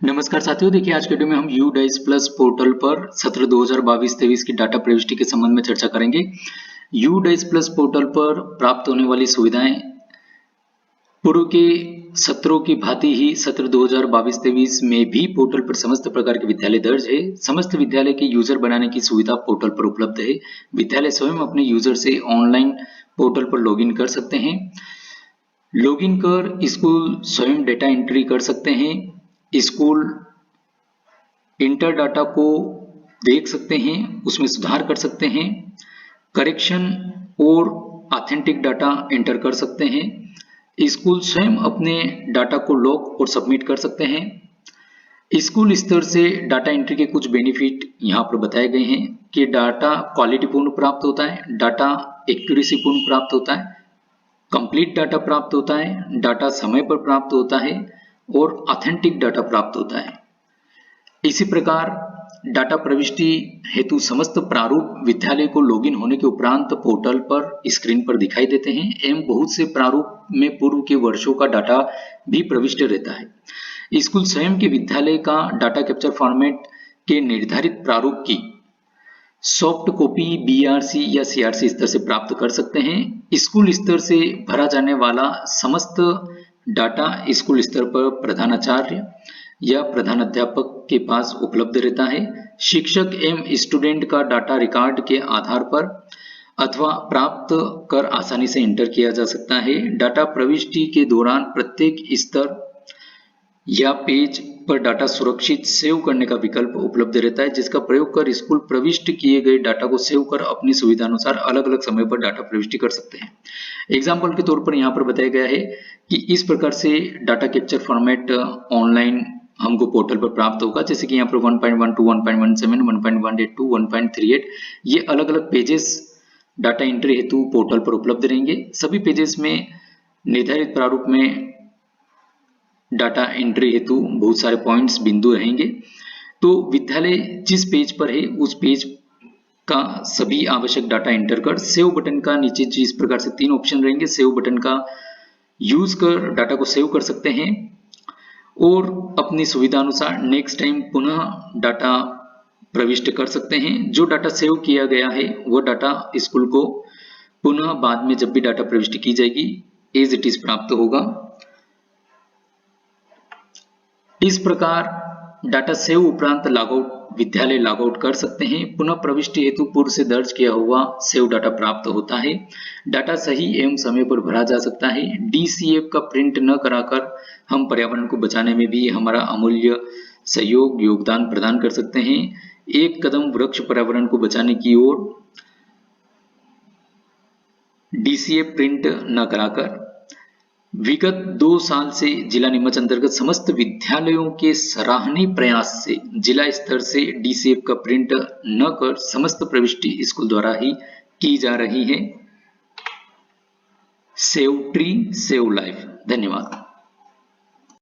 नमस्कार साथियों, देखिए आज के वीडियो में हम यू डाइस प्लस पोर्टल पर सत्र 2022-23 की डाटा प्रविष्टि के संबंध में चर्चा करेंगे। यू डाइस प्लस पोर्टल पर प्राप्त होने वाली सुविधाएं पूर्व के सत्रों की भांति ही सत्र 2022-23 में भी पोर्टल पर समस्त प्रकार के विद्यालय दर्ज है। समस्त विद्यालय के यूजर बनाने की सुविधा पोर्टल पर उपलब्ध है। विद्यालय स्वयं अपने यूजर से ऑनलाइन पोर्टल पर लॉगिन कर सकते हैं। लॉगिन कर स्कूल स्वयं डेटा एंट्री कर सकते हैं। स्कूल इंटर डाटा को देख सकते हैं, उसमें सुधार कर सकते हैं, करेक्शन और ऑथेंटिक डाटा एंटर कर सकते हैं। स्कूल स्वयं अपने डाटा को लॉक और सबमिट कर सकते हैं। स्कूल स्तर से डाटा एंट्री के कुछ बेनिफिट यहाँ पर बताए गए हैं कि डाटा क्वालिटी पूर्ण प्राप्त होता है, डाटा एक्यूरेसी पूर्ण प्राप्त होता है, कंप्लीट डाटा प्राप्त होता है, डाटा समय पर प्राप्त होता है और ऑथेंटिक डाटा प्राप्त होता है। इसी प्रकार डाटा प्रविष्टि हेतु समस्त प्रारूप विद्यालय को लॉगिन होने के उपरांत पोर्टल पर स्क्रीन पर दिखाई देते हैं एवं बहुत से प्रारूप में पूर्व के वर्षों का डाटा भी प्रविष्ट रहता है। स्कूल स्वयं के विद्यालय का डाटा कैप्चर फॉर्मेट के निर्धारित प्रारूप की सॉफ्ट कॉपी BRC या CRC स्तर से प्राप्त कर सकते हैं। स्कूल स्तर से भरा जाने वाला समस्त डाटा स्कूल स्तर पर प्रधानाचार्य या प्रधान अध्यापक के पास उपलब्ध रहता है। शिक्षक एवं स्टूडेंट का डाटा रिकॉर्ड के आधार पर अथवा प्राप्त कर आसानी से एंटर किया जा सकता है। डाटा प्रविष्टि के दौरान प्रत्येक स्तर या पेज पर डाटा सुरक्षित सेव करने का विकल्प उपलब्ध रहता है, जिसका प्रयोग कर स्कूल प्रविष्ट किए गए डाटा को सेव कर अपनी सुविधा अनुसार अलग अलग समय पर डाटा प्रविष्टि कर सकते हैं। एग्जाम्पल के तौर पर यहाँ पर बताया गया है कि इस प्रकार से डाटा कैप्चर फॉर्मेट ऑनलाइन हमको पोर्टल पर प्राप्त होगा, जैसे कि यहाँ पर 1.12, 1.17, 1.182, 1.38 ये अलग अलग पेजेस डाटा एंट्री हेतु पोर्टल पर उपलब्ध रहेंगे। सभी पेजेस में निर्धारित प्रारूप में डाटा एंट्री हेतु बहुत सारे पॉइंट्स बिंदु रहेंगे। तो विद्यालय जिस पेज पर है उस पेज का सभी आवश्यक डाटा एंटर कर सेव बटन का नीचे जिस प्रकार से 3 ऑप्शन रहेंगे, सेव बटन का यूज कर डाटा को सेव कर सकते हैं और अपनी सुविधा अनुसार नेक्स्ट टाइम पुनः डाटा प्रविष्ट कर सकते हैं। जो डाटा सेव किया गया है वो डाटा स्कूल को पुनः बाद में जब भी डाटा प्रविष्टि की जाएगी एज इट इज प्राप्त होगा। इस प्रकार डाटा सेव उपरांत लॉगआउट विद्यालय लॉगआउट कर सकते हैं। पुनः प्रविष्टि हेतु पूर्व से दर्ज किया हुआ सेव डाटा प्राप्त होता है। डाटा सही एवं समय पर भरा जा सकता है। DCF का प्रिंट न कराकर हम पर्यावरण को बचाने में भी हमारा अमूल्य सहयोग योगदान प्रदान कर सकते हैं। एक कदम वृक्ष पर्यावरण को बचाने की ओर DCF प्रिंट न कराकर। विगत 2 साल से जिला नीमच अंतर्गत समस्त विद्यालयों के सराहनीय प्रयास से जिला स्तर से DCF का प्रिंट न कर समस्त प्रविष्टि स्कूल द्वारा ही की जा रही है। Save tree save life. धन्यवाद।